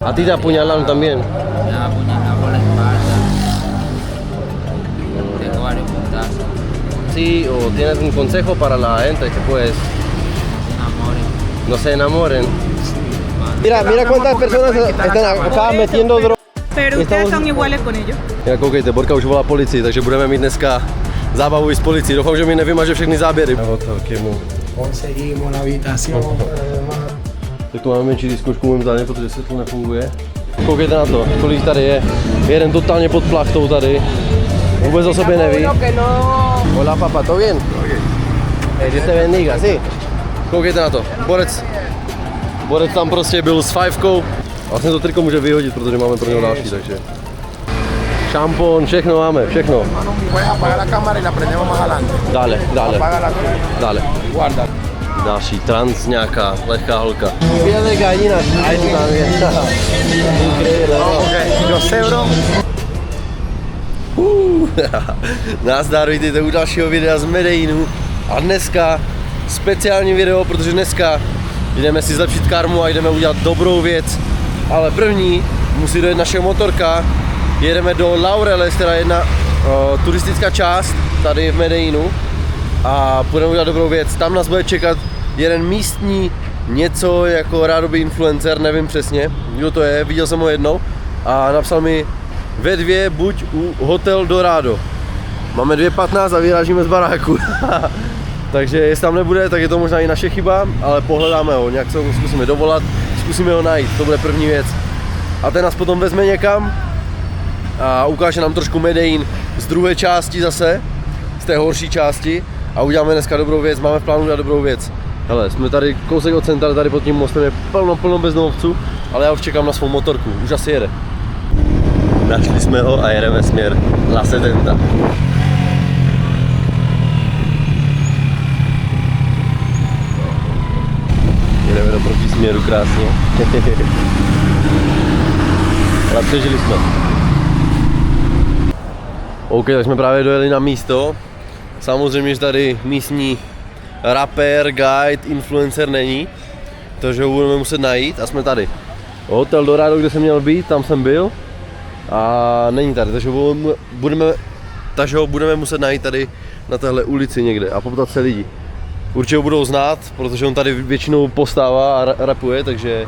¿A ti te apuñalaron también? Me apuñalado por la espalda. Tengo varios puntazos. Sí, o tienes un consejo para la gente que pues no se enamoren. Mira cuántas personas están acá metiendo droga. Pero ustedes son iguales con ellos. Já koukejte, Borka už volá policii, takže budeme mít dneska zábavu i s policií. Doufám, že mi nevymaže všechny záběry. Conseguimos la habitación. Tak tu máme menší diskošku momentálně, protože světlo nefunguje. Koukejte na to, kolik tady je. Jeden totálně pod plachtou tady. Vůbec o sobě neví. Hola papa, ¿todo bien? Že te bendiga, sí. Koukejte na to, Borec tam prostě byl s fajfkou. Vlastně to triko může vyhodit, protože máme pro něho další, takže. Šampon, všechno máme, všechno. Puedes apagar la cámara y la prendemos más adelante. Dále. Guarda. Další trans nějaká, lehká holka. Fíjate que allí ahí tú también. Increíble, no? Ok, yo sé, bro. Nazdar, vítejte u dalšího videa z Medellínu. A dneska speciální video, protože dneska jdeme si zlepšit karmu a jdeme udělat dobrou věc. Ale první musí dojet naše motorka. Jedeme do Laureles, která je jedna turistická část tady v Medellínu. A budeme udělat dobrou věc. Tam nás bude čekat jeden místní něco jako rádoby influencer, nevím přesně, kdo to je, viděl jsem ho jednou a napsal mi ve 2 buď u Hotel Dorado. Máme 2:15 a vyrážíme z baráku. Takže jestli tam nebude, tak je to možná i naše chyba, ale pohledáme ho, nějak se ho zkusíme dovolat, zkusíme ho najít, to bude první věc. A ten nás potom vezme někam a ukáže nám trošku Medellín z druhé části zase, z té horší části. A uděláme dneska dobrou věc, máme v plánu udělat dobrou věc. Hele, jsme tady kousek od centra, tady pod tím mostem je plno bezdomovců, ale já už čekám na svou motorku, už asi jede. Našli jsme ho a jedeme směr La 70. Jedeme do protisměru krásně. Ale přežili jsme. OK, tak jsme právě dojeli na místo. Samozřejmě, že tady místní rapper, guide, influencer není, takže ho budeme muset najít a jsme tady. Hotel Dorado, kde jsem měl být, tam jsem byl a není tady, takže ho budeme muset najít tady na téhle ulici někde a poptat se lidi. Určitě ho budou znát, protože on tady většinou postává a rapuje, takže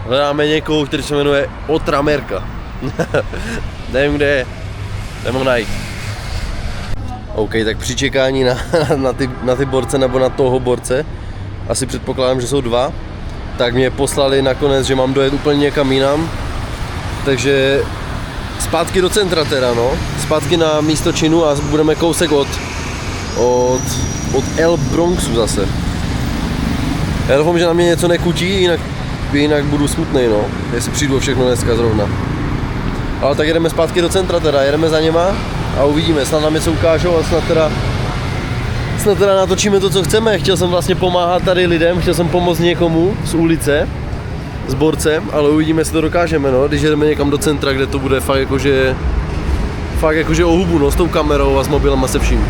hledáme někoho, který se jmenuje Otramerka. Nevím, kde je, jdeme ho najít. OK, tak při čekání na ty borce nebo na toho borce, asi předpokládám, že jsou 2, tak mě poslali nakonec, že mám dojet úplně někam jinam, takže zpátky do centra teda, no, zpátky na místo činu a budeme kousek od El Bronxu zase. Já doufám, že na mě něco nekutí, jinak budu smutnej, no, jestli přijdu všechno dneska zrovna. Ale tak jedeme zpátky do centra teda, jedeme za něma a uvidíme, snad nám něco ukážou a snad teda natočíme to, co chceme. Chtěl jsem vlastně pomáhat tady lidem, chtěl jsem pomoct někomu z ulice, s borcem, ale uvidíme, jestli to dokážeme, no, když jedeme někam do centra, kde to bude fakt jakože o hubu, no, s tou kamerou a s mobilem a se vším.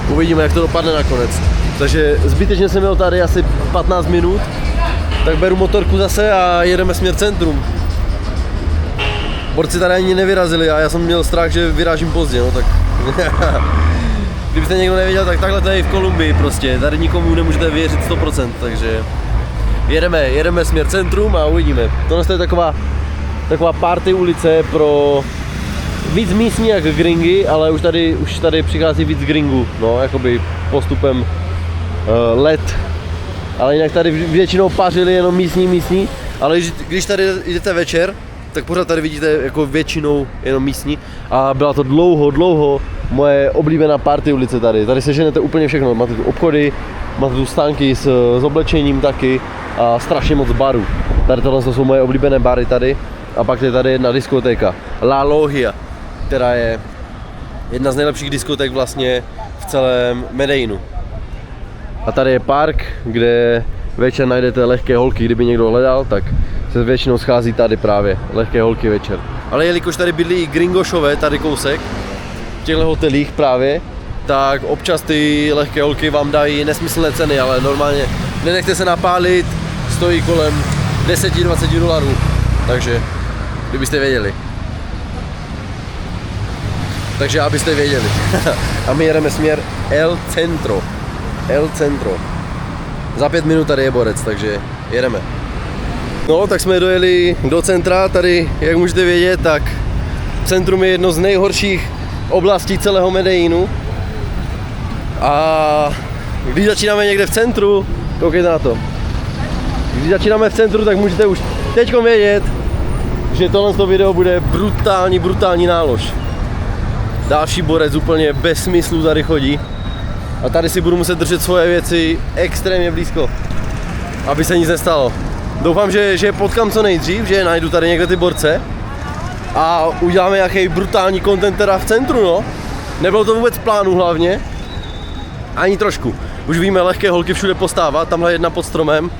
Uvidíme, jak to dopadne nakonec. Takže zbytečně jsem měl tady asi 15 minut, tak beru motorku zase a jedeme směr centrum. Borci tady ani nevyrazili a já jsem měl strach, že vyrážím pozdě, no tak. Kdybyste někdo nevěděl, tak takhle to je i v Kolumbii prostě, tady nikomu nemůžete věřit 100%, takže jedeme směr centrum a uvidíme. Tohle je taková party ulice pro víc místní jak gringy, ale už tady přichází víc gringů, no, jakoby postupem let. Ale jinak tady většinou pařili jenom místní, ale když tady jdete večer, tak pořád tady vidíte jako většinou jenom místní a byla to dlouho moje oblíbená party ulice tady. Tady seženete úplně všechno, máte tu obchody, máte tu stánky s oblečením taky a strašně moc barů. Tady tohle jsou moje oblíbené bary tady a pak je tady jedna diskotéka, La Logia, která je jedna z nejlepších diskoték vlastně v celém Medellínu. A tady je park, kde večer najdete lehké holky, kdyby někdo hledal, tak se většinou schází tady právě lehké holky večer. Ale jelikož tady bydlí i gringošové, tady kousek, v těchto hotelích právě, tak občas ty lehké holky vám dají nesmyslné ceny, ale normálně nenechte se napálit, stojí kolem $10–20. Takže, kdybyste věděli. Takže abyste věděli. A my jedeme směr El Centro. El Centro. Za 5 minut tady je Borec, takže jedeme. No, tak jsme dojeli do centra, tady, jak můžete vědět, tak centrum je jedno z nejhorších oblastí celého Medellínu. A když začínáme někde v centru, koukejte na to. Když začínáme v centru, tak můžete už teď vědět, že tohle video bude brutální nálož. Další Borec úplně bez smyslu tady chodí. A tady si budu muset držet svoje věci extrémně blízko, aby se nic nestalo. Doufám, že je potkám co nejdřív, že najdu tady někde ty borce a uděláme nějaký brutální content teda v centru, no. Nebylo to vůbec v plánu hlavně, ani trošku. Už víme lehké holky všude postávat, tamhle jedna pod stromem,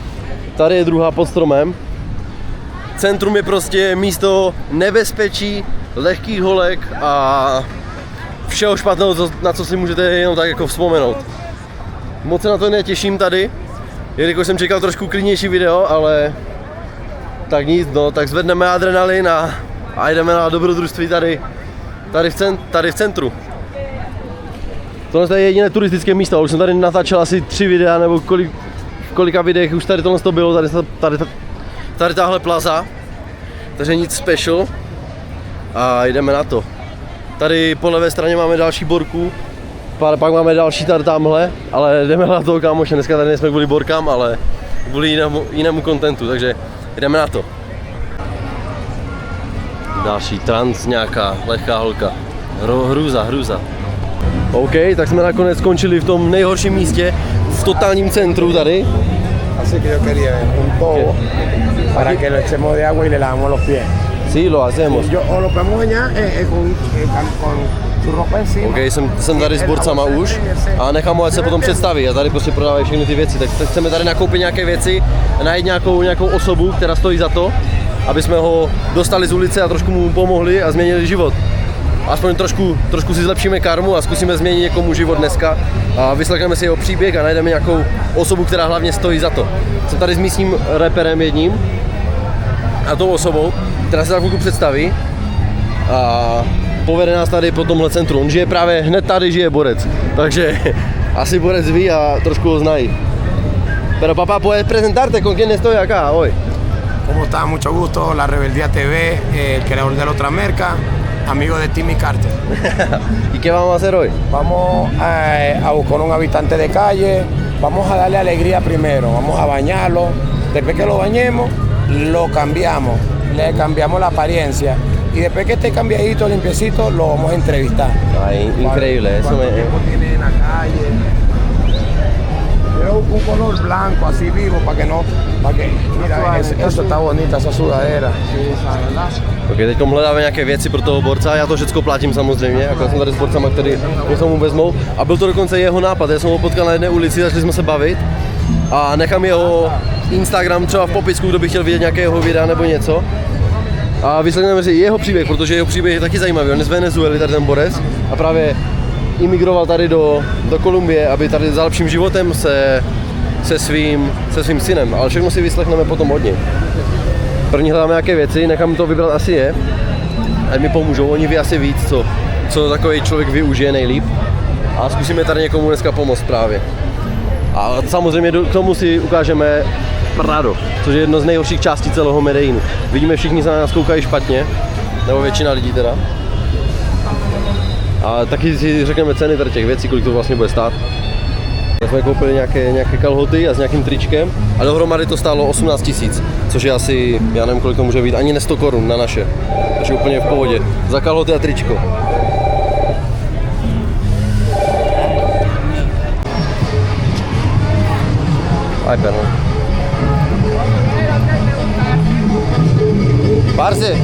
tady je druhá pod stromem. Centrum je prostě místo nebezpečí, lehkých holek a všeho špatného, na co si můžete jenom tak jako vzpomenout. Moc se na to netěším tady, jelikož jsem čekal trošku klidnější video, ale tak nic, no, tak zvedneme adrenalin a jdeme na dobrodružství tady v centru. Tohle je jediné turistické místo, už jsem tady natáčel asi 3 videa, nebo v kolika videích už tady tohle to bylo, tady tahle plaza, takže nic special a jdeme na to. Tady po levé straně máme další borku, pak máme další tady tamhle, ale jdeme na to, kámoše, dneska tady nejsme kvůli borkám, ale kvůli jinému kontentu, takže jdeme na to. Další trans, nějaká lehká holka, hrůza. OK, tak jsme nakonec skončili v tom nejhorším místě, v totálním centru tady. Así que yo quería un tobo para que lo echemos de agua y le lavamos los pies. Sí, lo hacemos. O lo podemos bañar con su ropa encima. OK, jsem tady s borcama už a nechám ho, ať se potom představí a tady prostě prodávají všechny ty věci. Tak chceme tady nakoupit nějaké věci a najít nějakou osobu, která stojí za to, aby jsme ho dostali z ulice a trošku mu pomohli a změnili život. Aspoň trošku si zlepšíme karmu a zkusíme změnit někomu život dneska a vyslechneme si jeho příběh a najdeme nějakou osobu, která hlavně stojí za to. Jsem tady s místním raperem jedním a tou osobou, která se za chvilku představí a povede nás tady po tomhle centru. On žije právě hned tady, žije Borec, takže asi Borec ví a trošku ho znají. Pero papá, puedes presentarte con quién estoy acá hoy. ¿Cómo está? Mucho gusto, La Rebeldía TV, el creador de la otra merca, amigo de Timmy Carter. ¿Y qué vamos a hacer hoy? Vamos a buscar un habitante de calle, vamos a darle alegría primero, vamos a bañarlo, después que lo bañemos, lo cambiamos, le cambiamos la apariencia y después que esté cambiadito, limpiecito, lo vamos a entrevistar. Ay, increíble, eso ¿Cuánto tiempo tiene en la calle? Quiero un color blanco, así vivo, para que mira, eso está bonita, esa sudadera. Ok, teď hledáme nějaké věci pro toho borca, já to všechno platím samozřejmě, jako jsem tady s borcama, který se mu vezmou. A byl to dokonce jeho nápad, já jsem ho potkal na jedné ulici, začali jsme se bavit. A nechám jeho Instagram třeba v popisku, kdo by chtěl vidět nějaké jeho videa nebo něco. A vyslechneme si jeho příběh, protože jeho příběh je taky zajímavý, on je z Venezuely, tady ten borec. A právě imigroval tady do Kolumbie, aby tady za lepším životem se svým synem, ale všechno si vyslechneme potom od něj. První hledáme nějaké věci, nechám to vybrat asi je, ať mi pomůžou, oni ví asi víc, co takový člověk využije nejlíp a zkusíme tady někomu dneska pomoct právě. A samozřejmě k tomu si ukážeme Prado, což je jedno z nejhorších částí celého Medellínu. Vidíme, všichni se na nás koukají špatně, nebo většina lidí teda. A taky si řekneme ceny tady těch věcí, kolik to vlastně bude stát. Tak jsme koupili nějaké kalhoty a s nějakým tričkem a dohromady to stálo 18 000, což je asi, já nevím kolik to může být, ani ne 100 korun na naše. Takže úplně v pohodě. Za kalhoty a tričko. Ay, perdón. Parce,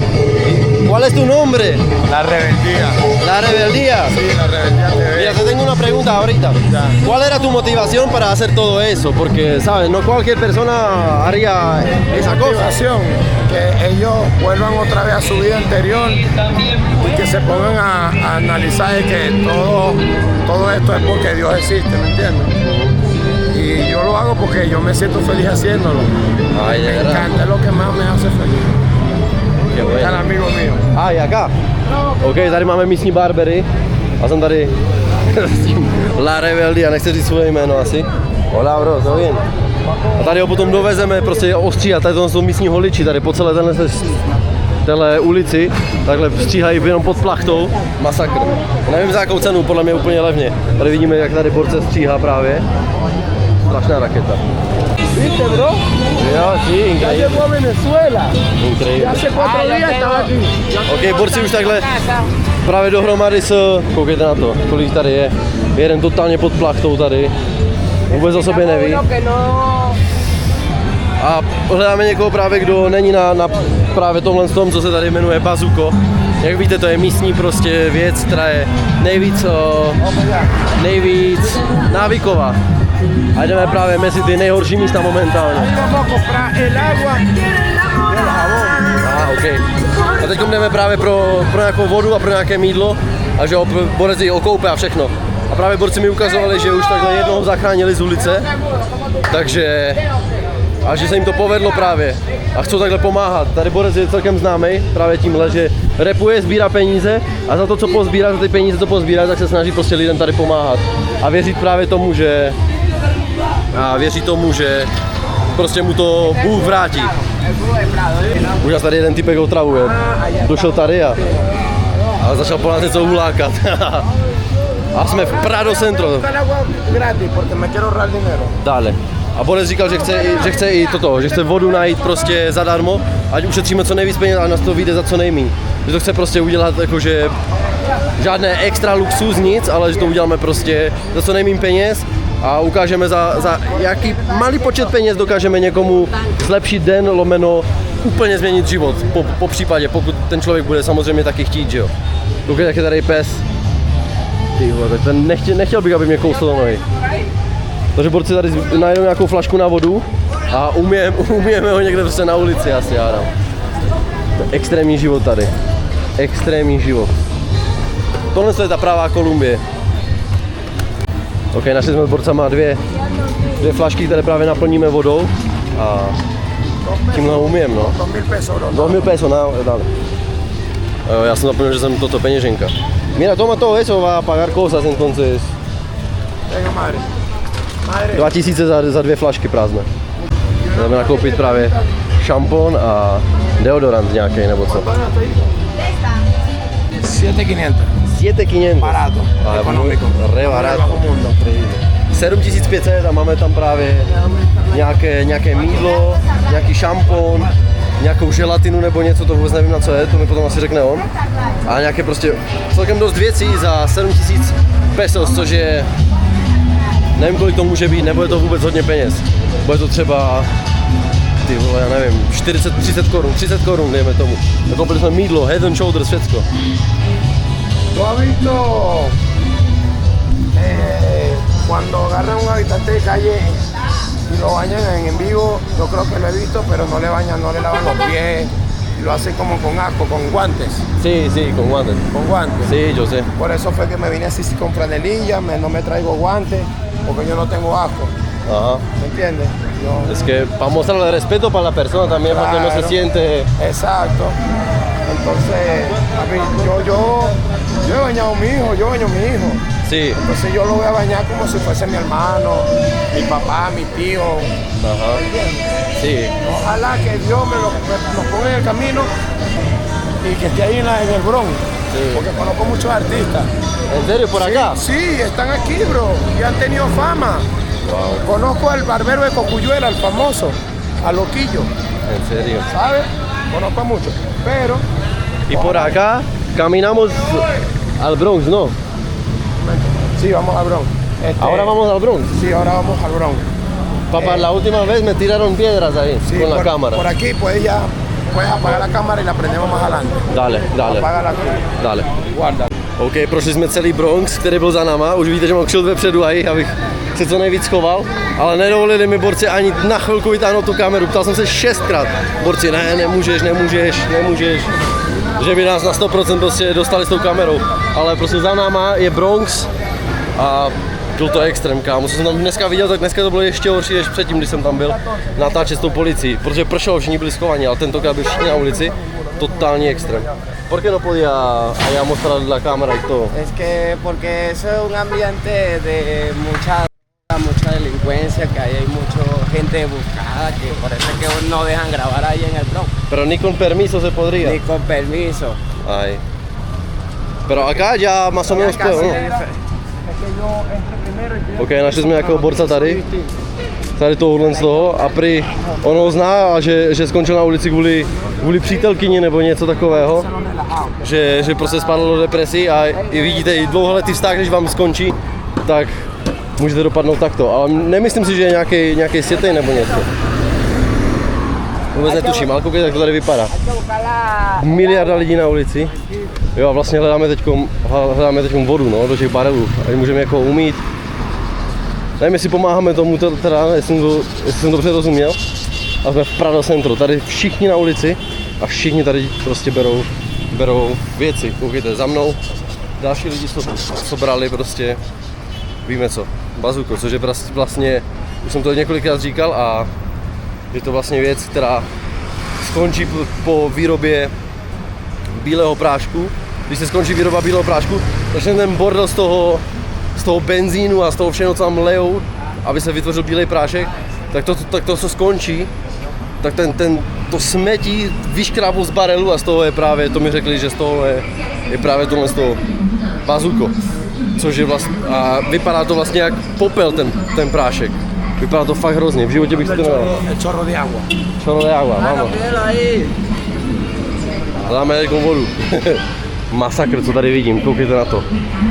¿cuál es tu nombre? La Rebeldía. La Rebeldía. Sí, La Rebeldía TV. Mira, te tengo una pregunta ahorita. Ya. ¿Cuál era tu motivación para hacer todo eso? Porque, ¿sabes? No cualquier persona haría esa cosa. Motivación, que ellos vuelvan otra vez a su vida anterior y que se pongan a analizar de que todo esto es porque Dios existe, ¿me entiendes? Y yo lo hago porque yo me siento feliz haciéndolo. Ay, de Me verdad. encanta, es lo que más me hace feliz. qué bueno. Están amigos míos. Ah, y acá. OK, tady máme místní barbery. A jsem tady La Rebeldia, nechci říct svoje jméno asi. Hola bro, to bien. A tady ho potom dovezeme prostě ostříhat, tady to jsou místní holiči, tady po celé téhle ulici, takhle stříhají jenom pod plachtou, masakr. Nevím za jakou cenu, podle mě úplně levně. Tady vidíme, jak tady borce stříhá právě. Strašná raketa. ¿Viste, bro? Jo, sí, Ya increíble. llegó a Venezuela. Increíble. Hace 4 días estaba aquí. OK, borci už takhle právě dohromady koukejte na to, kolik tady je. Jeden totálně pod plachtou tady. Vůbec o sobě neví. A hledáme někoho právě, kdo není na právě tomhle tom, co se tady jmenuje Bazuko. Jak víte, to je místní prostě věc, která je nejvíc návyková. A jdeme právě mezi ty nejhorší místa momentálně. Vamos a comprar el agua y el jabón. Aha, OK. A teď jdeme právě pro nějakou vodu a pro nějaké mýdlo a že borec ji okoupe a všechno. A právě borci mi ukazovali, že už takhle jednoho zachránili z ulice, takže a že se jim to povedlo právě a chcou takhle pomáhat. Tady borec je celkem známý právě tímhle, že rapuje, sbírá peníze a za to, co pozbírá, za ty peníze, co pozbírá, tak se snaží prostě lidem tady pomáhat a věřit právě tomu, že prostě mu to Bůh vrátí. Už tady jeden typek otravuje. Došel tady a začal po nás něco ulákat. A jsme v Prado Centro. El agua gratis porque me quiero ahorrar dinero. Dále. A Borec říkal, že chce i toto, že chce vodu najít prostě zadarmo, ať ušetříme co nejvíc peněz a nás to vyjde za co nejméně. Že to chce prostě udělat jakože žádné extra luxus, nic, ale že to uděláme prostě za co nejméně peněz a ukážeme za jaký malý počet peněz dokážeme někomu zlepšit den, lomeno, úplně změnit život, po případě, pokud ten člověk bude samozřejmě taky chtít, že jo. Koukej, jak je tady pes. Ty vole, tak ten nechtěl bych, aby mě kousl do nohy. Takže borci tady najdou nějakou flašku na vodu a umijeme ho někde prostě na ulici asi, já dám. To je extrémní život tady. Extrémní život. Tohle je ta pravá Kolumbie. OK, našli jsme s borcama dvě flašky, které právě naplníme vodou a tímhle ho umijeme, no. 2.000 pesos, bro. 2.000 pesos, dale. Já jsem zapomněl, že jsem toto peněženka. Mira, toma todo eso, va a pagar cosas entonces. Venga, madre. Madre. 2000 za dvě flašky prázdné. Jdeme nakoupit právě šampon a deodorant nějaký nebo co. 7.500. 7500. Barato. Ale Económico. re barato. 7500 a máme tam právě nějaké mýdlo, nějaký šampon, nějakou želatinu nebo něco, to vůbec nevím na co je, to mi potom asi řekne on. A nějaké prostě celkem dost věcí za 7000 pesos, což je, nevím kolik to může být, nebo je to vůbec hodně peněz. Bude to třeba, ty vole, já nevím, 30 korun, dejme tomu. Koupili jsme mýdlo, Head and Shoulders, všecko. ¿Tú has visto cuando agarran un habitante de calle y lo bañan en vivo? Yo creo que lo he visto, pero no le bañan, no le lavan los pies y lo hacen como con asco, con guantes. Sí, con guantes. Con guantes. Sí, yo sé. Por eso fue que me vine así con franelilla, no me traigo guantes, porque yo no tengo asco. Ajá. ¿Me entiendes? Yo- Es que para mostrarle respeto para la persona también, porque no se Claro. siente. Exacto. Entonces, a mí, yo he bañado a mi hijo, yo baño a mi hijo. Sí. Entonces yo lo voy a bañar como si fuese mi hermano, mi papá, mi tío. Ajá. Sí. Ojalá que Dios nos ponga en el camino y que esté ahí en el Bronx. Sí. Porque conozco muchos artistas. ¿En serio? ¿Por acá? Sí, están aquí, bro. Y han tenido fama. Conozco al barbero de Cocuyuela, el famoso, a Loquillo, En serio. ¿sabes? Conozco a muchos. Pero, Y por acá caminamos al Bronx, ¿no? sí, vamos al Bronx. Ahora vamos al Bronx. Sí, ahora vamos al Bronx. Papá, la última vez me tiraron piedras ahí Sí, con la por, cámara. Por aquí puedes apagar la cámara y la prendemos más adelante. Dale. Apágala aquí. Dale. Guarda. OK, prošli jsme celý Bronx, který byl za náma. Už víte, že mám kšil vepředu aj, abych se co nejvíc choval. Ale nedovolili mi borci ani na chvilku vytáhnout tu kameru. Ptal jsem se 6krát. Borci, ne, nemůžeš. Že by nás na 100% prostě dostali s tou kamerou. Ale prostě za náma je Bronx a byl to extrém, kámo. Co jsem tam dneska viděl, tak dneska to bylo ještě horší než předtím, když jsem tam byl natáčet s tou policií. Protože pršelo, všichni byli schovaní, ale tentokrát byli všichni na ulici. totální extrém. ¿Por qué no podía allá mostrar la cámara y todo? Es que porque eso es un ambiente de mucha delincuencia, que ahí hay mucha gente buscada, que por eso es que no dejan grabar ahí en el Bronx, Pero ni con permiso se podría. ni con permiso. Ay. Pero acá ya más o menos Acá puedo, sí no? es diferente. Ok, našli jsme nějakou borca tady. Tady tohle z toho a prý on ho zná a že skončil na ulici kvůli přítelkyni nebo něco takového. Že prostě spadl do depresí a i vidíte, i dlouholetý vztah, když vám skončí, tak můžete dopadnout takto. Ale nemyslím si, že je nějaký světej nebo něco. Vůbec netuším, ale koukejte, jak to tady vypadá. Miliarda lidí na ulici. Jo a vlastně hledáme teďkom vodu, no, do těch barelů. A můžeme jako umít. Nevím, jestli pomáháme tomu, teda, jestli jsem dobře rozuměl. A jsme v Prado Centru, tady všichni na ulici a všichni tady prostě berou věci. Koukejte, za mnou další lidi, co brali prostě, víme co, bazuko, což je vlastně, už jsem to několikrát říkal a je to vlastně věc, která skončí po výrobě bílého prášku. Když se skončí výroba bílého prášku, začne ten bordel z toho benzínu a z toho všeho, co tam lejou, aby se vytvořil bílej prášek, tak to co skončí, tak to smetí vyškrábou z barelu a z toho je právě, to mi řekli, že z toho je právě tohle z toho bazuko. Což je vlastně, a vypadá to vlastně jak popel ten prášek. Vypadá to fakt hrozně, v životě bych si to nedal. Chorro de agua. Chorro de agua, vamos. Dáme jakou vodu. Masakr, co tady vidím, koukejte na to.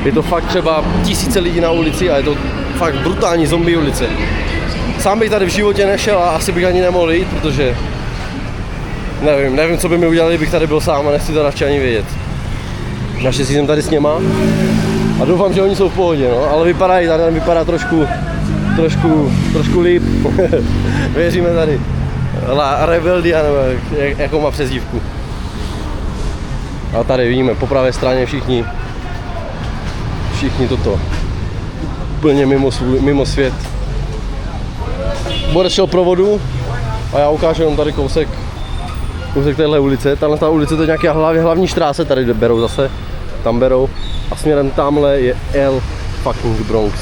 Je to fakt třeba tisíce lidí na ulici a je to fakt brutální zombie ulice. Sám bych tady v životě nešel a asi bych ani nemohl jít, protože nevím, co by mi udělali, kdybych tady byl sám a nechci to radši ani vědět. Naštěstí jsem tady s něma a doufám, že oni jsou v pohodě, no, ale tady vypadá trošku líp. Věříme tady. La Rebeldia, nebo jakou má přezdívku. A tady vidíme po pravé straně všichni toto. Úplně mimo svět. Borec šel pro vodu a já ukážu jenom tady kousek téhle ulice. Tahle ulice to je nějaká hlavní štráse, tady berou zase, tam berou. A směrem tamhle je El fucking Bronx.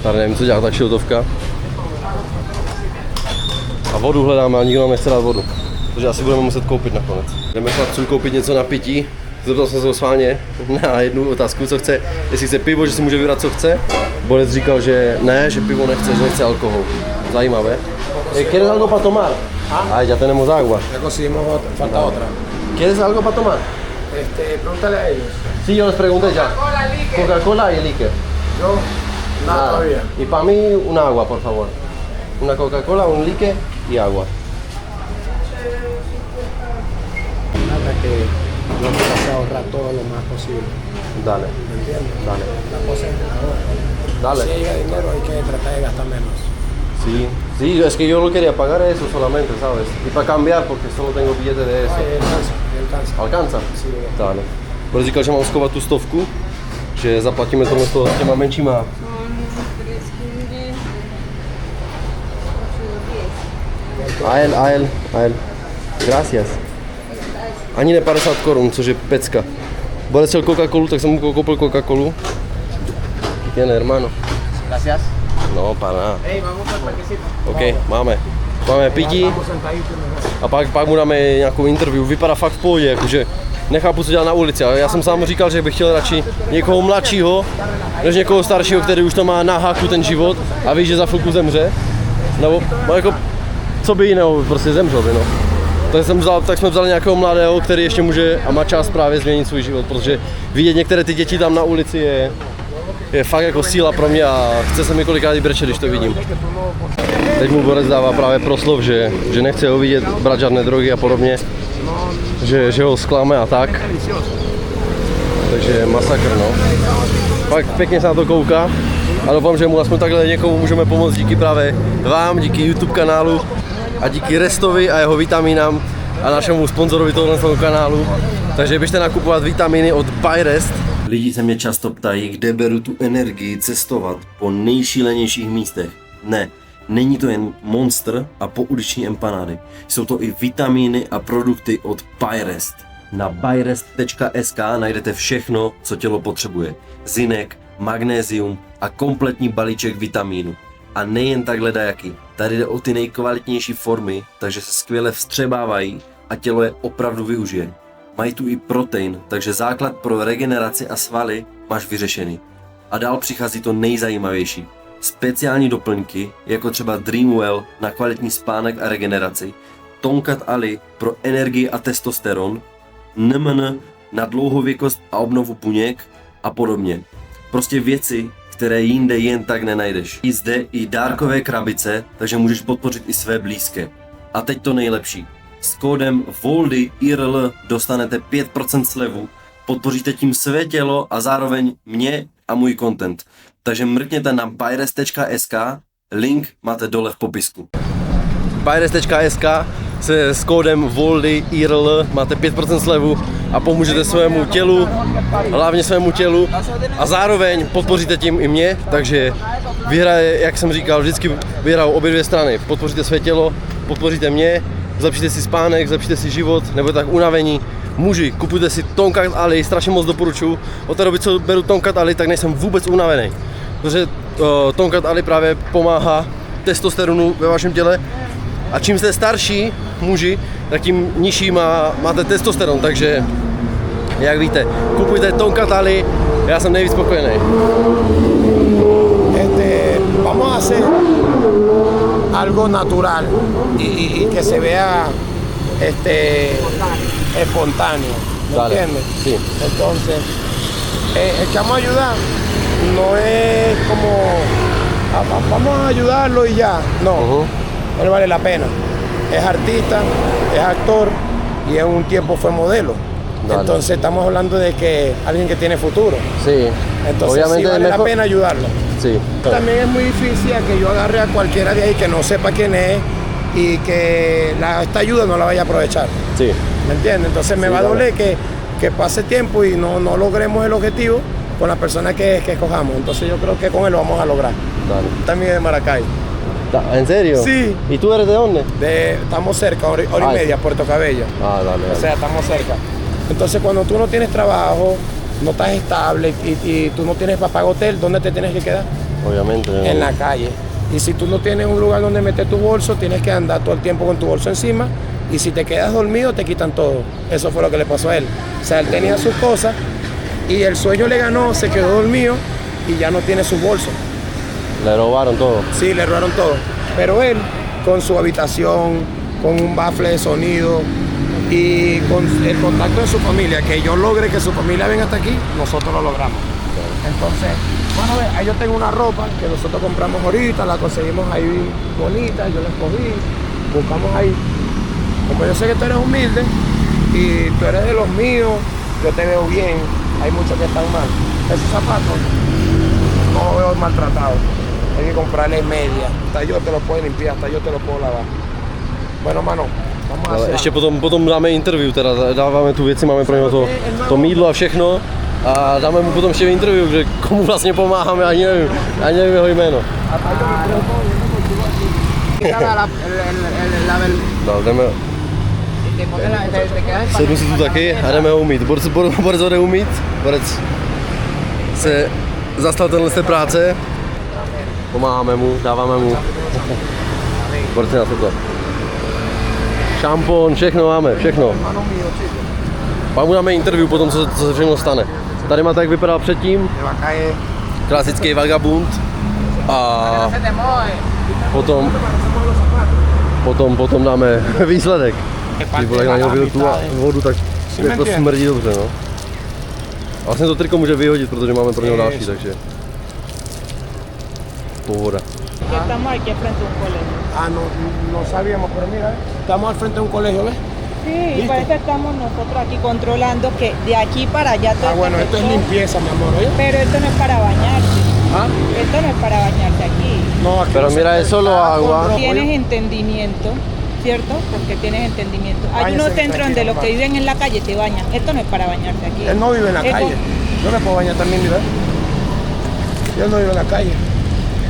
Tady nevím, co dělá ta šiltovka. A vodu hledáme a nikdo nám nechce dát vodu. Takže asi budeme muset koupit nakonec. Jdeme chlapcům koupit něco na pití. Zeptal jsem se ho schválně na jednu otázku, co chce. Jestli chce pivo, že si může vybrat, co chce. Borec říkal, že ne, že pivo nechce, že nechce alkohol. Zajímavé. ¿Quieres algo para tomar? Ay, ya tenemos agua. Ya conseguimos, falta otra. ¿Quieres algo para tomar? Pregúntale a ellos. Sí, yo les pregunté ya. Coca-Cola y líquido. Yo, nada todavía. Y para mí, un agua, por favor. Una Coca-Cola, un líquido y agua. Nada que yo me trato de ahorrar todo lo más posible. Dale, ¿Me entiendes? dale. La cosa es ahorrar. Dale. Si llega dinero hay que tratar de gastar menos. Sí, es que yo no quería pagar eso solamente, ¿sabes? Y para cambiar, porque solo tengo billete de eso. Alcanza. Alcanza? Sí. Dale. Bude říkal, že mám schovat tu 100, že zaplatíme tohle s těma menšíma. A él. Gracias. Ani ne 50 korun, což je pecka. Borec chtěl Coca-Colu, tak jsem mu koupil Coca-Colu. Tiene, hermano. Gracias. No, para nada. Hey, vamos al parquecito. OK, máme pití a pak mu dáme nějakou interview. Vypadá fakt v pohodě, jakože nechápu, co dělá na ulici, ale já jsem sám říkal, že bych chtěl radši někoho mladšího, než někoho staršího, který už to má na háku ten život a ví, že za chvilku zemře. Nebo jako, co by jiného, prostě zemřel by, no. Tak jsme vzali nějakého mladého, který ještě může a má čas právě změnit svůj život, protože vidět některé ty děti tam na ulici je fakt jako síla pro mě a chce se mi kolikrát brečet, když to vidím. Teď mu Borec dává právě proslov, že nechce ho vidět brát žádné drogy a podobně, že ho zklame a tak. Takže masakr, no. Fakt pěkně se na to kouká a doufám, že mu aspoň takhle někomu můžeme pomoct díky právě vám, díky YouTube kanálu a díky Restovi a jeho vitamínám a našemu sponzorovi tohoto kanálu. Takže běžte nakupovat vitamíny od BuyRest. Lidi se mě často ptají, kde beru tu energii cestovat po nejšílenějších místech. Ne, Není to jen Monster a pouliční empanády. Jsou to i vitamíny a produkty od Byrest. Na byrest.sk najdete všechno, co tělo potřebuje. Zinek, magnézium a kompletní balíček vitamínů. A nejen takhle dajaky. Tady jde o ty nejkvalitnější formy, takže se skvěle vstřebávají a tělo je opravdu využije. Mají tu i protein, takže základ pro regeneraci a svaly máš vyřešený. A dál přichází to nejzajímavější. Speciální doplňky, jako třeba Dreamwell na kvalitní spánek a regeneraci, Tonkat Ali pro energii a testosteron, NMN na dlouhověkost a obnovu buněk a podobně. Prostě věci, které jinde jen tak nenajdeš. I zde i dárkové krabice, takže můžeš podpořit i své blízké. A teď to nejlepší. S kódem VOLDYIRL dostanete 5% slevu, podpoříte tím své tělo a zároveň mě a můj content. Takže mrkněte na byrest.sk, link máte dole v popisku. Byrest.sk se s kódem VOLDYIRL máte 5% slevu a pomůžete svému tělu, hlavně svému tělu a zároveň podpoříte tím i mě, takže vyhraje, jak jsem říkal, vždycky vyhrajou obě dvě strany. Podpoříte své tělo, podpoříte mě, zlepšíte si spánek, zlepšíte si život, nebo tak unavení. Muži, kupujte si Tonkat Ali, strašně moc doporučuji. Od té doby, co beru Tonkat Ali, tak nejsem vůbec unavený. Protože Tonkat Ali právě pomáhá testosteronu ve vašem těle. A čím jste starší muži, tak tím nižší máte testosteron, takže jak víte, kupujte Tonkat Ali, já jsem nejvíc spokojený. Vamos a hacer algo natural y que se vea espontáneo, ¿me entiendes? Sí. Entonces, el que vamos a ayudar no es como vamos a ayudarlo y ya, no, él vale la pena. Es artista, es actor y en un tiempo fue modelo. Dale. Entonces estamos hablando de que alguien que tiene futuro. Sí. Entonces obviamente sí vale la pena ayudarlo. Sí. También es muy difícil a que yo agarre a cualquiera de ahí que no sepa quién es y que esta ayuda no la vaya a aprovechar. Sí. ¿Me entiendes? Entonces me va a doler que pase tiempo y no logremos el objetivo con la persona que escojamos. Entonces yo creo que con él lo vamos a lograr. Dale. También de Maracay. ¿En serio? Sí. ¿Y tú eres de dónde? Estamos cerca, hora y media, Puerto Cabello. Ah, dale. O sea, estamos cerca. Entonces cuando tú no tienes trabajo, no estás estable y tú no tienes para pagar hotel, ¿dónde te tienes que quedar? Obviamente. ¿no? En la calle. Y si tú no tienes un lugar donde meter tu bolso, tienes que andar todo el tiempo con tu bolso encima. Y si te quedas dormido, te quitan todo. Eso fue lo que le pasó a él. O sea, él tenía sus cosas y el sueño le ganó, se quedó dormido y ya no tiene su bolso. Le robaron todo. Sí, le robaron todo. Pero él, con su habitación, con un bafle de sonido y con el contacto de su familia, que yo logre que su familia venga hasta aquí, nosotros lo logramos. Entonces, bueno, ahí yo tengo una ropa que nosotros compramos ahorita, la conseguimos ahí bonita, yo la escogí, buscamos ahí. Como yo sé que tú eres humilde y tú eres de los míos, yo te veo bien, hay muchos que están mal. Esos zapatos no los veo maltratados, hay que comprarle media, hasta yo te lo puedo limpiar, hasta yo te lo puedo lavar. Bueno, mano, vamos a hacer. Ještě potom dáme interview, teda dáváme tu věci, máme pro něho to mýdlo a všechno. A dáme mu potom ještě interview, že komu vlastně pomáháme, ani nevím jeho jméno. No, jdeme. Sednu si tu taky a jdeme ho umít. Borec ho jde umít, Borec se zastal tenhle práce. Pomáháme mu, dáváme mu. Borec na to. Šampon, všechno máme, všechno. Pak mu dáme interview potom, co se všechno stane. Tady máte, jak vypadal předtím. Klasický vagabund. A potom dáme výsledek. Když bude na něho vylil tu vodu, tak to smrdí dobře, no. A vlastně to triko může vyhodit, protože máme pro něho další, takže pohoda. Estamos aquí frente a un colegio. Ah, no sabíamos, pero mira, estamos al frente de un colegio, ¿ves? Sí, y para eso estamos nosotros aquí controlando que de aquí para allá todo. Ah, bueno, esto es limpieza, mi amor, ¿oye? Pero esto no es para bañarse. ¿Ah? Esto no es para bañarse aquí. No, aquí Pero no mira, es solo agua. Tienes entendimiento, ¿cierto? Porque tienes entendimiento. Hay Báñese unos centros donde los que tranquilo, viven en la calle te bañan. Esto no es para bañarse aquí. Él no vive en la Es calle. con- Yo me puedo bañar también, mira. Él no vive en la calle.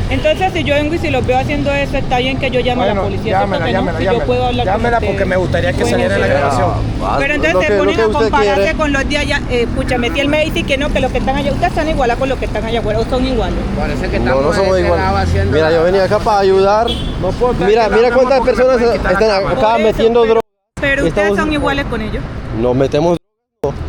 Entonces, si yo vengo y si los veo haciendo eso, está bien que yo llame a la policía. ¿cierto que no? Si yo puedo hablar con Llámela porque ustedes. me gustaría que Bueno, saliera en la pero- grabación. Pero entonces Lo se que ponen a usted compararse quiere. con los de allá. Escúchame, si él me dice que no, que los que están allá, ustedes están iguales con los que están allá afuera, o son iguales. Parece que No, estamos no de somos este lado iguales. haciendo Mira, yo venía acá para ayudar. No puedo estar Mira, aquí mira hablando cuántas porque me personas pueden quitar la están cámara. acá Por eso, metiendo pero- drogas. Pero ustedes Estamos- son iguales con ellos. Nos metemos.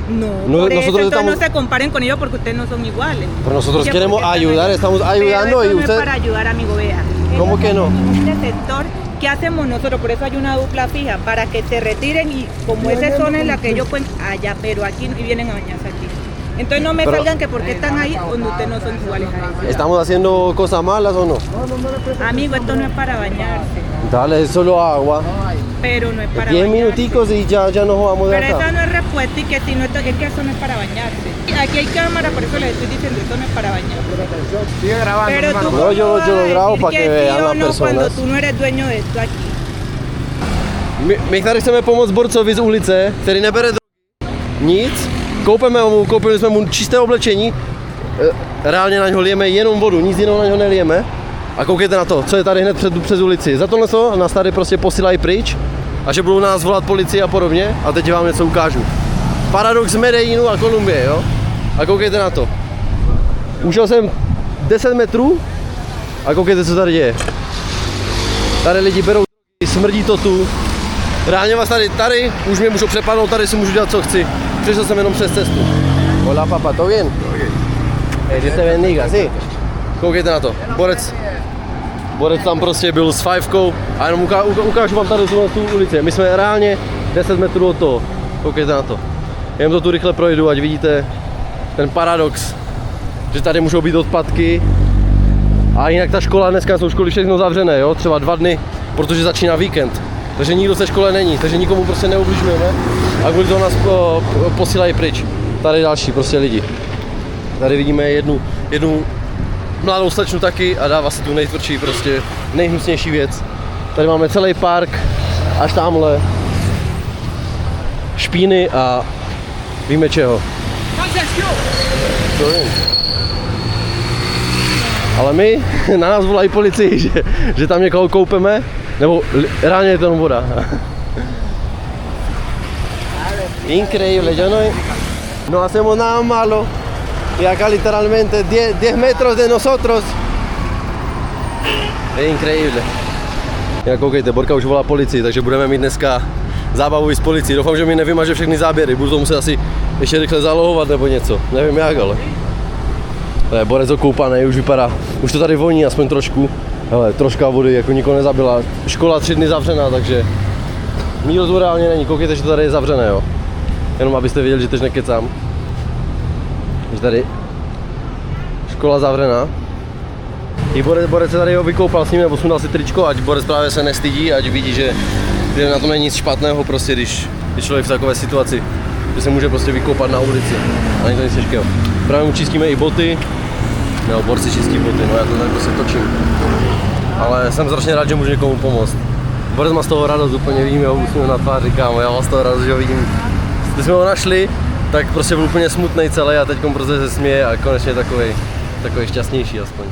No, No, por eso, nosotros entonces no estamos- se comparen con ellos porque ustedes no son iguales. Pero nosotros Que queremos porque están ayudar, allá. estamos ayudando Pero y eso usted. no es para ayudar, amigo, vea. ¿Cómo Ellos que no? son este sector, ¿qué hacemos nosotros? Por eso hay una dupla fija, para que se retiren y como esa zona en la que ellos pueden allá, pero aquí y vienen a bañarse aquí. Entonces no me Pero- salgan que porque están ahí donde ustedes no son iguales a ellos. ¿Estamos haciendo cosas malas o no? Amigo, esto no es para bañarse, Dale, es solo agua. pero no es para 10 bañarse. minuticos y ya nos vamos de Pero acá. esa no es respuesta y que si no, es que eso no es para bañarse. Aquí hay cámara, por eso les estoy diciendo, esto no es para bañarse. Sigue grabando, Pero tú hermano. No, cómo yo lo vas a grabo decir para que sí vean o las no personas. cuando tú no eres dueño de esto aquí. My tady chceme pomoct borcovi z ulice, který nebere drogy, nic. Koupili jsme mu čisté oblečení, reálně na něho lijeme jenom vodu, nic jiného na něho nelijeme. A koukejte na to, co je tady hned přes ulici. Za tohle to nás tady prostě posílají pryč a že budou nás volat policii a podobně. A teď vám něco ukážu. Paradox Medellínu a Kolumbie, jo? A koukejte na to. Ušel jsem 10 metrů a koukejte, co tady děje. Tady lidi berou drogy, smrdí to tu. Reálně vás tady už mě můžou přepadnout, tady si můžu dělat, co chci. Přišel jsem jenom přes cestu. Hola, papa, ¿todo bien? Dios te bendiga, sí. Koukejte na to. Borec tam prostě byl s fajfkou a jenom ukážu vám tady tu ulici. My jsme reálně 10 metrů od toho. Koukejte na to. Jen to tu rychle projdu, ať vidíte ten paradox, že tady můžou být odpadky. A jinak ta škola, dneska jsou školy všechno zavřené, jo? Třeba 2 dny, protože začíná víkend. Takže nikdo ze škole není, takže nikomu prostě neubližujeme a kvůli toho nás posílají pryč. Tady další prostě lidi. Tady vidíme jednu mladou slečnu taky a dává si tu nejtvrdší, prostě nejhnusnější věc. Tady máme celý park, až tamhle. Špíny a víme čeho. To vím. Ale my, na nás volají policii, že tam někoho koupeme, nebo reálně je to jenom voda. Increíble, yo no hacemos nada malo y acá literalmente 10 metros de nosotros. Je increíble. Jak koukejte, Borka už volá policii, takže budeme mít dneska zábavu i s policií. Doufám, že mi nevymaže všechny záběry, budu to muset asi ještě rychle zalohovat nebo něco, nevím jak, ale. To je Borec okoupaný, už vypadá, už to tady voní aspoň trošku. Hele, troška vody, jako nikoho nezabila. Škola 3 dny zavřená, takže nikdo tu reálně není. Koukejte, že to tady je zavřené, jo. Jenom abyste věděli, že teď nekecám. Že tady škola zavřená. I Borec se tady ho vykoupal s ním, nebo sundal si tričko, ať Borec právě se nestydí, ať vidí, že na tom není nic špatného, prostě když člověk v takové situaci, že se může prostě vykoupat na ulici. A není to nic těžkého. Právě mu čistíme i boty, nebo Borci čistí boty, no já to tak prostě točím. Ale jsem strašně rád, že můžu někomu pomoct. Borec má z toho radost, úplně vidím jeho úsměv na tváři, kámo, já mám z toho radost, že ho vidím. Když jsme ho našli, tak prostě byl úplně smutný celý a teď prostě se směje a konečně takový šťastnější aspoň.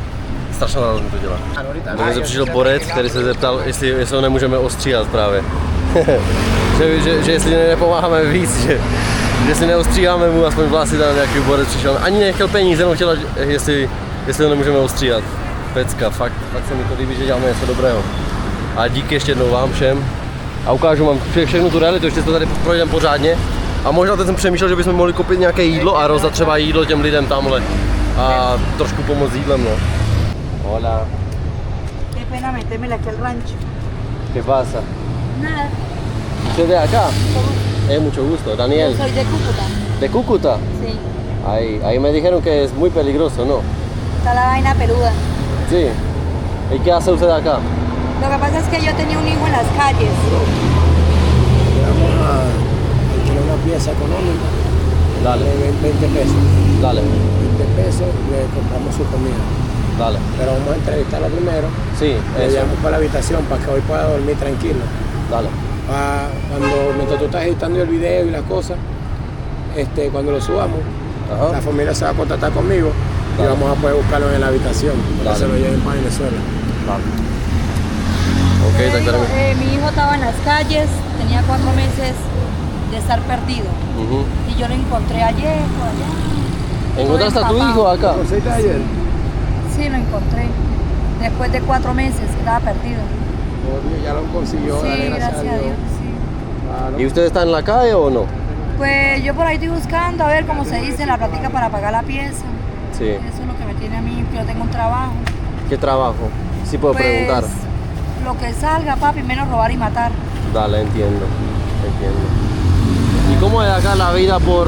Strašnou radost mi to dělá. Takže přišel Borec, který se zeptal, jestli ho nemůžeme ostříhat právě. že jestli nepomáháme víc, že si neostříháme mu aspoň vlasy, tam nějaký Borec přišel. Ani nechtěl peníze, jenom chtěl, jestli ho nemůžeme ostříhat. Pecka, fakt se mi to líbí, že děláme něco dobrého. A díky ještě jednou vám všem. A ukážu vám všechnu tu realitu, ještě to tady projdeme pořádně. A možná teď jsem přemýšlel, že bychom mohli koupit nějaké jídlo a rozdat třeba jídlo těm lidem tamhle. A trošku pomoct jídlem, no. Hola. Qué pena metérmela aquí al rancho. ¿Qué pasa? Nada, ¿Usted de acá? Mucho gusto, Daniel. soy de Cúcuta. ¿De Cúcuta? Sí, Ahí me dijeron que es muy peligroso, ¿no? está la vaina peluda. Sí. ¿Y qué hace usted acá? Lo que pasa es que yo tenía un hijo en las calles. Vamos a alquilar una pieza económica Dale, de 20 pesos. dale, 20 pesos le compramos su comida. dale. Pero vamos a entrevistarlo primero. Sí, Le eso. llevamos para la habitación para que hoy pueda dormir tranquilo. Dale. Mientras tú estás editando el video y las cosas, cuando lo subamos, Ajá. la familia se va a contactar conmigo y vamos a poder buscarlo en la habitación para que se lo lleven para Venezuela. Ok, Te digo, doctora. mi hijo estaba en las calles, tenía 4 meses de estar perdido. Ujú. Y yo lo encontré ayer, por allá. ¿Encontraste a tu Papá. hijo acá? ¿Conociste ayer? Sí, lo encontré. Después de 4 meses que estaba perdido. Obvio, ya lo consiguió, Sí, dale gracias a Dios, sí. Claro. ¿Y usted está en la calle o no? Pues yo por ahí estoy buscando, a ver cómo se dice, la plática para pagar la pieza. Sí. Eso es lo que me tiene a mí, que yo tengo un trabajo. ¿Qué trabajo? Sí puedo Pues, preguntar. lo que salga, papi, menos robar y matar. Dale, entiendo. ¿Y cómo es acá la vida por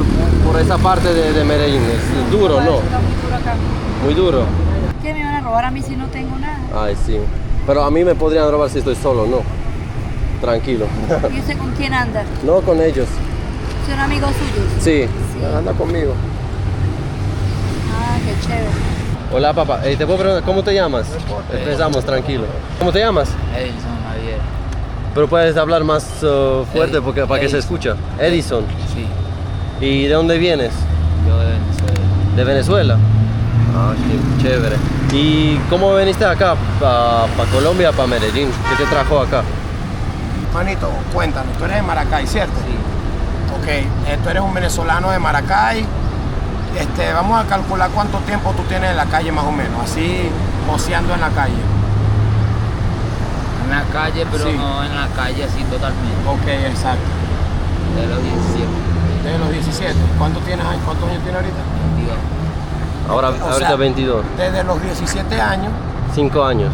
esa parte de Medellín? ¿Es duro, Pues, no? Está muy duro acá. Muy duro. ¿Qué me van a robar a mí si no tengo nada? Ay, sí. Pero a mí me podrían robar si estoy solo, ¿no? Tranquilo. ¿Y usted con quién anda? No con ellos. ¿Son amigos suyos? Sí. Anda conmigo. Ah, qué chévere. Hola, papá. ¿Te puedo preguntar cómo te llamas? Empezamos, tranquilo. ¿Cómo te llamas? Edison Javier. Pero puedes hablar más fuerte porque, para que se Edison. escucha. Edison. Sí, ¿Y de dónde vienes? yo de Venezuela. ¿De Venezuela? Ah, qué chévere. ¿Y cómo viniste acá, para Colombia, para Medellín? ¿Qué te trajo acá? Manito, cuéntanos, tú eres de Maracay, ¿cierto? Sí, Ok, tú eres un venezolano de Maracay. Vamos a calcular cuánto tiempo tú tienes en la calle más o menos, así oceando en la calle. en la calle, pero Sí. no en la calle así totalmente. Ok, exacto. De los 17, Desde los 17. ¿Cuántos años tienes ahorita? 22. Ahorita sea, 22. Desde los 17 años 5 años.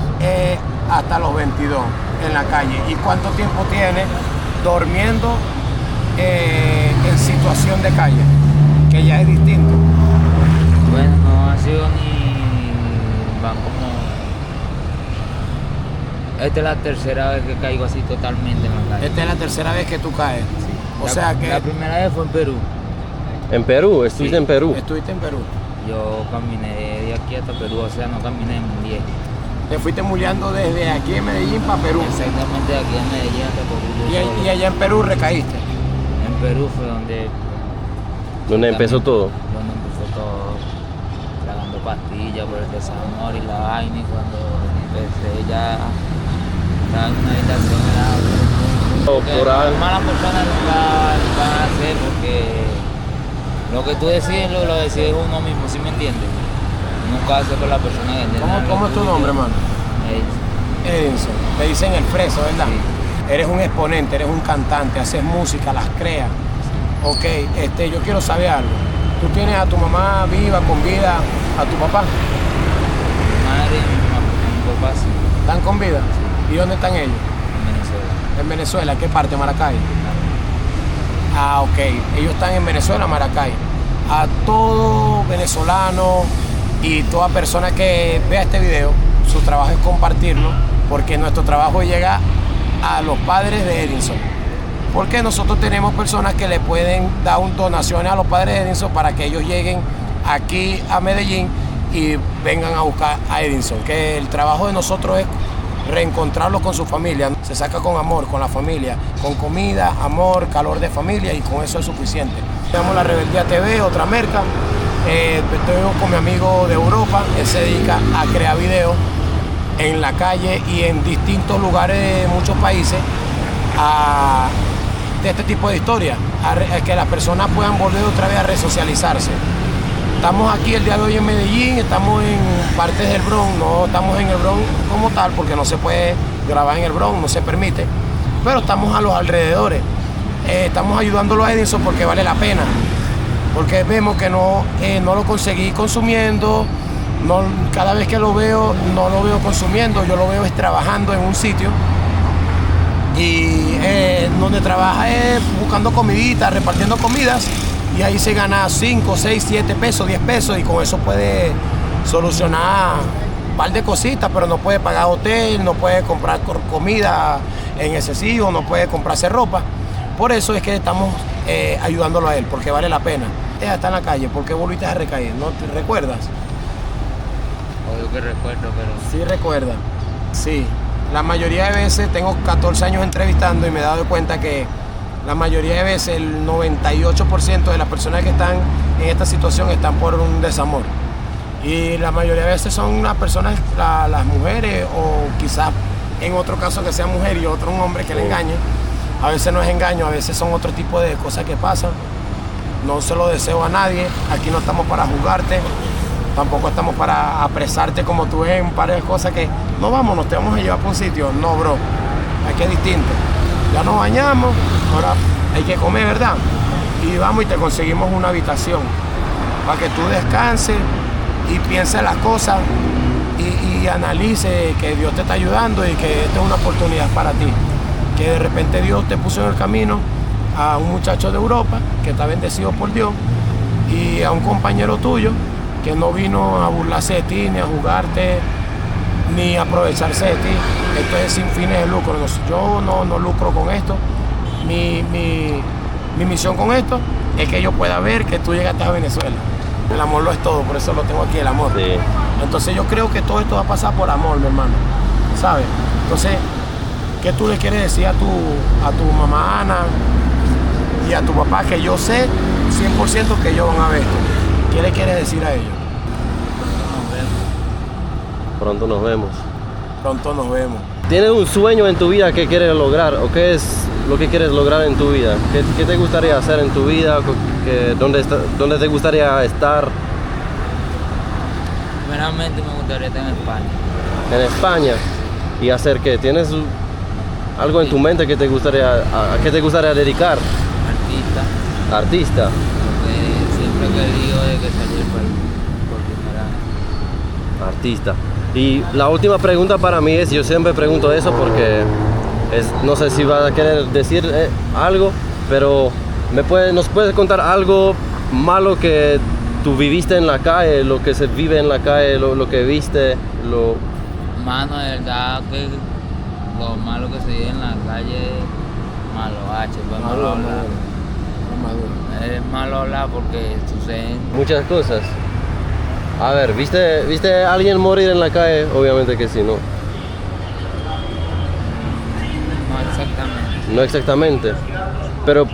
hasta los 22 en la calle. ¿Y cuánto tiempo tienes durmiendo en situación de calle? Que ya es distinto. Bueno, no ha sido ni... van como... Esta es la tercera vez que caigo así totalmente en la calle. Esta es la tercera vez que tú caes. O La- sea que La primera vez fue en Perú. ¿En Perú? ¿Estuviste Sí. en Perú? estuviste en Perú. Yo caminé de aquí hasta Perú, o sea, no caminé en 10. Te fuiste muleando desde aquí de Medellín para Perú. Exactamente de aquí en Medellín hasta Perú. yo solo. Y allá en Perú recaíste. En Perú fue donde... Donde empezó todo. Donde empezó todo. Tragando pastillas por el desamor y la vaina. Y cuando empecé ya... Estaba en una habitación Por ahí. malas personas nunca van a hacer porque... Lo que tú decides lo decides uno mismo, ¿sí me entiendes? Nunca haces con la persona que entiende. ¿Cómo es tu nombre, hermano? Edinson. Te dicen el freso, ¿verdad? Sí. Eres un exponente, eres un cantante, haces música, las creas. Ok, yo quiero saber algo. ¿Tú tienes a tu mamá viva, con vida, a tu papá? Mi madre y mi papá sí, ¿Están con vida? ¿Y dónde están ellos? en Venezuela. En Venezuela, ¿qué parte? Maracay. Ah, ok. Ellos están en Venezuela, Maracay. A todo venezolano y toda persona que vea este video, su trabajo es compartirlo, porque nuestro trabajo llega a los padres de Edinson. Porque nosotros tenemos personas que le pueden dar donaciones a los padres de Edinson para que ellos lleguen aquí a Medellín y vengan a buscar a Edinson. Que el trabajo de nosotros es reencontrarlos con su familia. Se saca con amor, con la familia, con comida, amor, calor de familia, y con eso es suficiente. Tenemos La Rebeldía TV, otra marca. Estoy con mi amigo de Europa, él se dedica a crear videos en la calle y en distintos lugares de muchos países de este tipo de historias, a que las personas puedan volver otra vez a resocializarse. Estamos aquí el día de hoy en Medellín, estamos en partes del Bronx, no estamos en el Bronx como tal porque no se puede grabar en el Bronx, no se permite, pero estamos a los alrededores. Estamos ayudándolo a Edinson porque vale la pena, porque vemos que no lo conseguí consumiendo, cada vez que lo veo no lo veo consumiendo, yo lo veo es trabajando en un sitio y donde trabaja es buscando comiditas, repartiendo comidas, y ahí se gana 5, 6, 7 pesos, 10 pesos, y con eso puede solucionar un par de cositas, pero no puede pagar hotel, no puede comprar comida en excesivo, no puede comprarse ropa. Por eso es que estamos ayudándolo a él, porque vale la pena. Está en la calle, ¿por qué volviste a recaer? ¿No te recuerdas? Obvio que recuerdo, pero... Sí, recuerda. Sí. La mayoría de veces, tengo 14 años entrevistando y me he dado cuenta que la mayoría de veces, el 98% de las personas que están en esta situación están por un desamor. Y la mayoría de veces son las personas, las mujeres, o quizás en otro caso que sea mujer y otro un hombre que le engañe. A veces no es engaño, a veces son otro tipo de cosas que pasan. No se lo deseo a nadie. Aquí no estamos para juzgarte, tampoco estamos para apresarte como tú ves un par de cosas que no vamos, nos te vamos a llevar para un sitio. No, bro, aquí es distinto. Ya nos bañamos, ahora hay que comer, ¿verdad? Y vamos y te conseguimos una habitación para que tú descanses y pienses las cosas y analices que Dios te está ayudando y que esta es una oportunidad para ti. Que de repente Dios te puso en el camino a un muchacho de Europa que está bendecido por Dios y a un compañero tuyo que no vino a burlarse de ti, ni a jugarte, ni a aprovecharse de ti. Esto es sin fines de lucro. Yo no lucro con esto. Mi misión con esto es que yo pueda ver que tú llegaste a Venezuela. El amor lo es todo, por eso lo tengo aquí, el amor. Sí. Entonces yo creo que todo esto va a pasar por amor, mi hermano, ¿sabes? Entonces, ¿qué tú le quieres decir a tu mamá Ana y a tu papá, que yo sé 100% que ellos van a ver esto? ¿Qué le quieres decir a ellos? Pronto nos vemos. Pronto nos vemos. ¿Tienes un sueño en tu vida que quieres lograr? ¿O qué es lo que quieres lograr en tu vida? ¿Qué te gustaría hacer en tu vida? ¿Dónde te gustaría estar? Primeramente me gustaría estar en España. En España. ¿Y hacer qué? ¿Tienes algo en tu mente que te gustaría, a qué te gustaría dedicar? Artista. Artista. Porque siempre he querido de que salí del país por primera vez. Artista. Y la última pregunta para mí es, yo siempre pregunto eso porque no sé si vas a querer decir algo, pero ¿nos puedes contar algo malo que tú viviste en la calle, lo que se vive en la calle, lo que viste? Mano, de verdad que lo malo que se vive en la calle es malo, pues malo hablar. Es malo hablar porque suceden Muchas cosas. A ver, ¿viste a alguien morir en la calle? Obviamente que sí, ¿no? no exactamente. No exactamente. Pero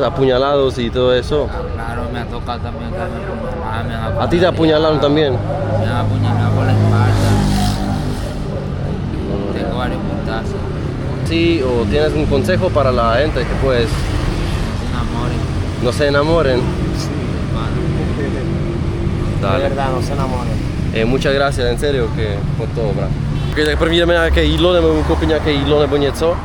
apuñalados y todo eso. Claro, me ha tocado también que me apuñalaron. ¿A ti te apuñalaron también? Me han apuñalado por la espalda. Tengo varios puntazos. Sí, o tienes un consejo para la gente que pues Sin amores. no se enamoren. De Dale. verdad, no se enamoren. Muchas gracias, en serio, que po to, brat. Tak první jdeme nějaké jídlo, nebo mu koupit nějaké jídlo nebo něco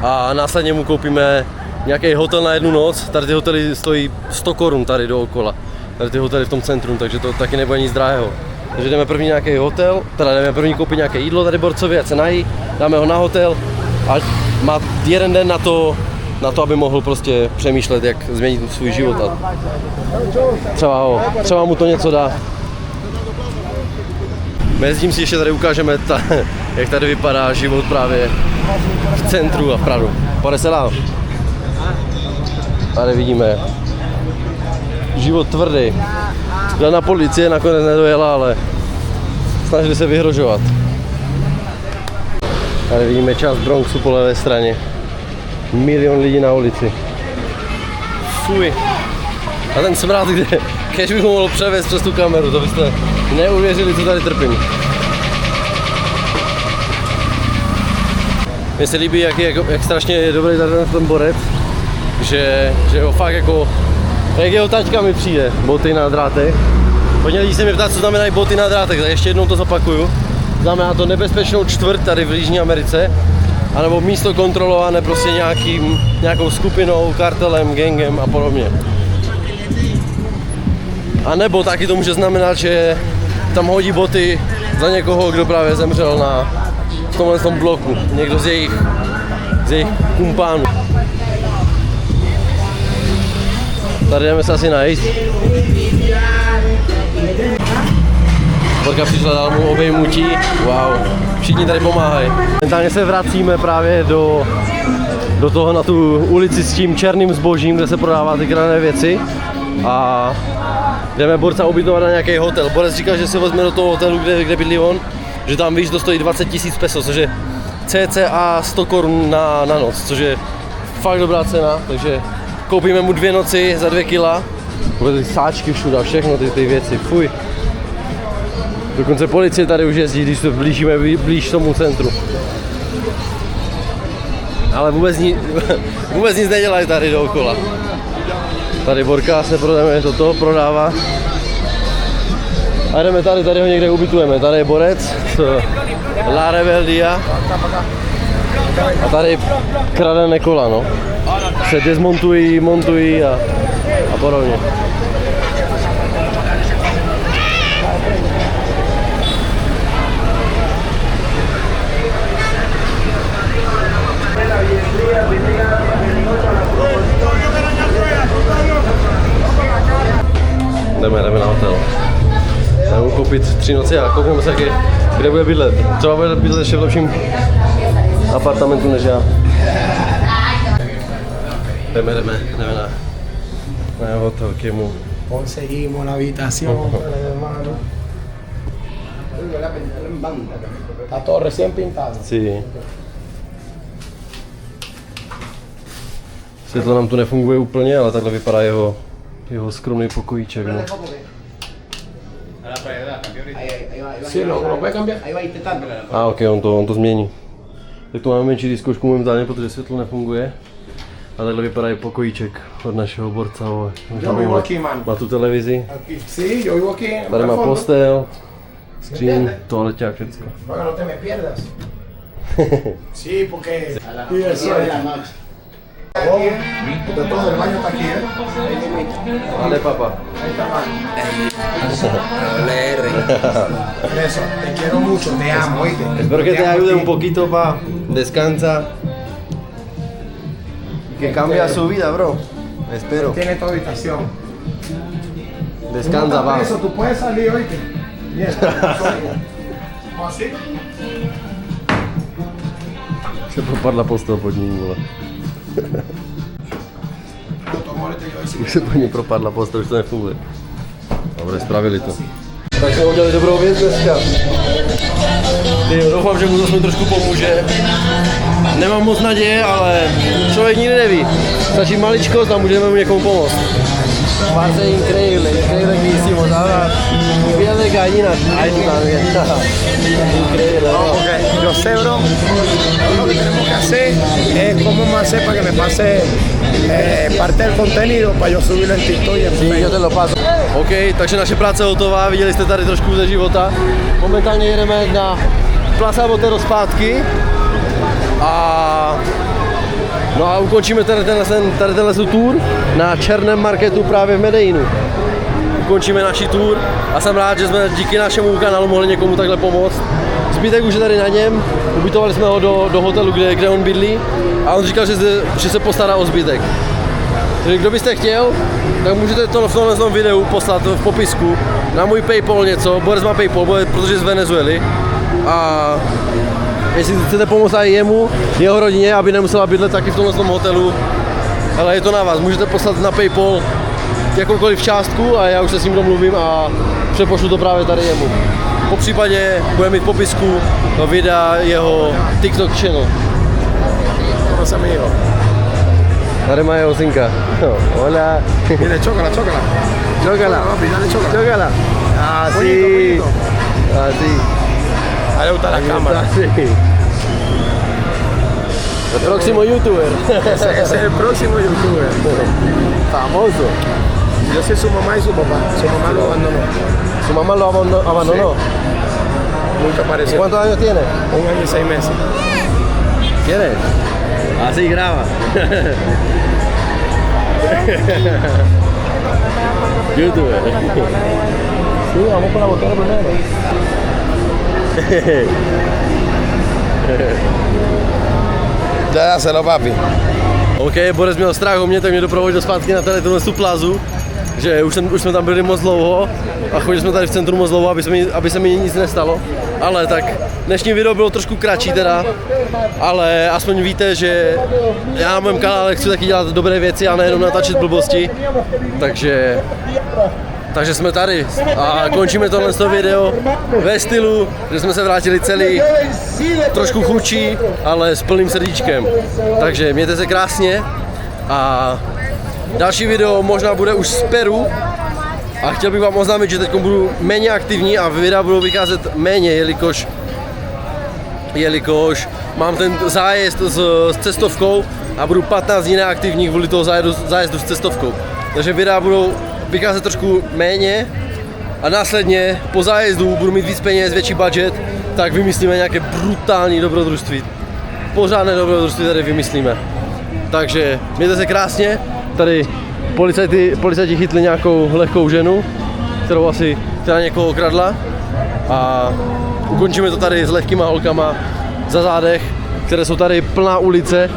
a následně mu koupíme nějaký hotel na jednu noc. Tady ty hotely stojí 100 korun tady dookola. Tady ty hotely v tom centru, takže to taky nebude nic drahého. Takže jdeme první nějaký hotel, teda jdeme první koupit nějaké jídlo tady Borcovi, ať se nají, dáme ho na hotel a má jeden den na to, aby mohl prostě přemýšlet, jak změnit svůj život a třeba mu to něco dá. Mezitím si ještě tady ukážeme, jak tady vypadá život právě v centru a v Pradu. Pode se lá. Tady vidíme život tvrdý. Žádná policie nakonec nedojela, ale snažili se vyhrožovat. Tady vidíme část Bronxu po levé straně. Milion lidí na ulici. Fuj. A ten smrad, kde kež bych ho mohl převést přes tu kameru, to byste neuvěřili, co tady trpím. Mně se líbí, jak strašně je dobrý tady ten borec, že ho fakt jako, jak jeho taťka mi přijde, boty na drátech. Hodně lidí se mi ptá, co znamenají boty na drátech, tak ještě jednou to zopakuju. Znamená to nebezpečnou čtvrt tady v Jižní Americe, anebo místo kontrolované prostě nějakou skupinou, kartelem, gangem a podobně. A nebo taky to může znamenat, že tam hodí boty za někoho, kdo právě zemřel v tomhle bloku. Někdo z jejich kumpánů. Tady jdeme se asi najít. Borka přišla, dal mu obejmutí. Wow, všichni tady pomáhají. Mentálně se vracíme právě do toho na tu ulici s tím černým zbožím, kde se prodává ty kradené věci. A jdeme Borca ubytovat na nějaký hotel. Borec říkal, že se vezme do toho hotelu, kde bydlí on, že tam víš, to stojí 20 000 peso, což je cca 100 korun na noc, což je fakt dobrá cena, takže koupíme mu 2 noci za 2 kila. Bude ty sáčky všude, všechno ty věci, fuj. Dokonce policie tady už jezdí, když se blížíme blíž tomu centru. Ale vůbec nic nedělají tady dookola. Tady Borka se prodáme, toto prodává. A jdeme tady ho někde ubytujeme. Tady je Borec z La Rebeldia. A tady kradené kola, no. Se desmontují, montují a podobně. Jdeme na hotel. Jdeme koupit 3 noci a koukneme se, kde bude bydlet. Třeba bude bydlet ještě v lepším apartamentu než já. Jdeme na hotel Kemu. Conseguimos la habitación, hermano. Está todo recién pintado. Sí. Světlo nám tu nefunguje úplně, ale takhle vypadá jeho skromný pokojíček. No. Sí, lo puede cambiar. A ok, on to změní. Tak tu máme menší diskošku momentálně, protože světlo nefunguje. A takhle vypadá i pokojíček od našeho borca. Má tu televizi. Sí, yo vivo aquí. Tady má postel, skříň, toaleťák, všecko. Para no te me pierdas. Sí, porque... Y eso es la noche. De todo el baño está aquí, Ale papa. Ahí está, Eso, te quiero mucho, te amo, ¿oíste? Espero que te ayude un poquito, pa. Descansa. Que cambia su vida, bro. Espero. Tiene tu habitación. Descansa, pa. Eso, tú puedes salir, ¿oíste? Bien. ¿Así? Se propadla postel pod ním, vole. Už se pod ní propadla postel, už to nefunguje. Dobre, spravili to. Tak jsme udělali dobrou věc dneska. Doufám, že mu to trošku pomůže. Nemám moc naděje, ale člověk nikdy neví. Stačí maličkost a můžeme mu někomu pomoct. Parece increíble que hicimos ahora. Y piel de gallina. Ahí también. Increíble, ¿no? Okay. Yo sé, bro. Lo que tenemos que hacer es cómo más hacer para que me pase parte del contenido para yo subirlo en TikTok y en Sí, yo Facebook. te lo paso. OK, takže naše práce je hotová, viděli jste tady trošku ze života. Momentálně jedeme na Plaza Botero zpátky. No a ukončíme tady tenhle tour na černém marketu právě v Medellínu. Ukončíme naši tour a jsem rád, že jsme díky našemu kanálu mohli někomu takhle pomoct. Zbytek už je tady na něm, ubytovali jsme ho do hotelu, kde on bydlí a on říkal, že se postará o zbytek. Takže kdo byste chtěl, tak můžete to v tomhle videu poslat v popisku na můj PayPal něco, Borec má PayPal, protože je z Venezuely. A jestli chcete pomoct i jemu, jeho rodině, aby nemusela bydlet taky v tomhle hotelu, ale je to na vás, můžete poslat na PayPal jakoukoliv částku a já už se s ním domluvím a přepošlu to právě tady jemu. Po případě bude mít v popisku videa jeho TikTok channel. Tady má jeho synka. Hola. Mire, chócala. Chócala. Papi, dale chócala. Chócala. Así. Así. Ahí le gusta la cámara. Sí. El próximo youtuber. Ese es el próximo youtuber. Famoso. Yo soy su mamá y su papá. Su mamá lo abandonó. ¿Su mamá lo abandonó? Nunca apareció. ¿Cuántos años tiene? 1 año y 6 meses. ¿Quieres? Así graba. Youtuber. Sí, vamos por la botella primero. Dáselo, papi. OK, Borec měl strach o mě, tak mě doprovodil zpátky na tady tu plazu, že už jsme tam byli moc dlouho a chodili jsme tady v centru moc dlouho, aby se mi nic nestalo. Ale tak dnešní video bylo trošku kratší teda, ale aspoň víte, že já na mém kanále chci taky dělat dobré věci a nejenom natáčet blbosti, takže jsme tady a končíme tohle video ve stylu, že jsme se vrátili celý trošku chudší, ale s plným srdíčkem. Takže mějte se krásně a další video možná bude už z Peru, A chtěl bych vám oznámit, že teď budu méně aktivní a videa budou vycházet méně, jelikož mám ten zájezd s cestovkou a budu 15 dní neaktivní kvůli toho zájezdu s cestovkou. Takže videa budou vycházet trošku méně a následně po zájezdu budu mít víc peněz, větší budget, tak vymyslíme nějaké brutální dobrodružství. Pořádné dobrodružství tady vymyslíme. Takže mějte se krásně, tady policajti chytli nějakou lehkou ženu, která někoho okradla a ukončíme to tady s lehkýma holkama za zádech, které jsou tady plná ulice,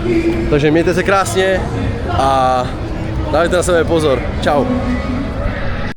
takže mějte se krásně a dávajte na sebe pozor. Čau.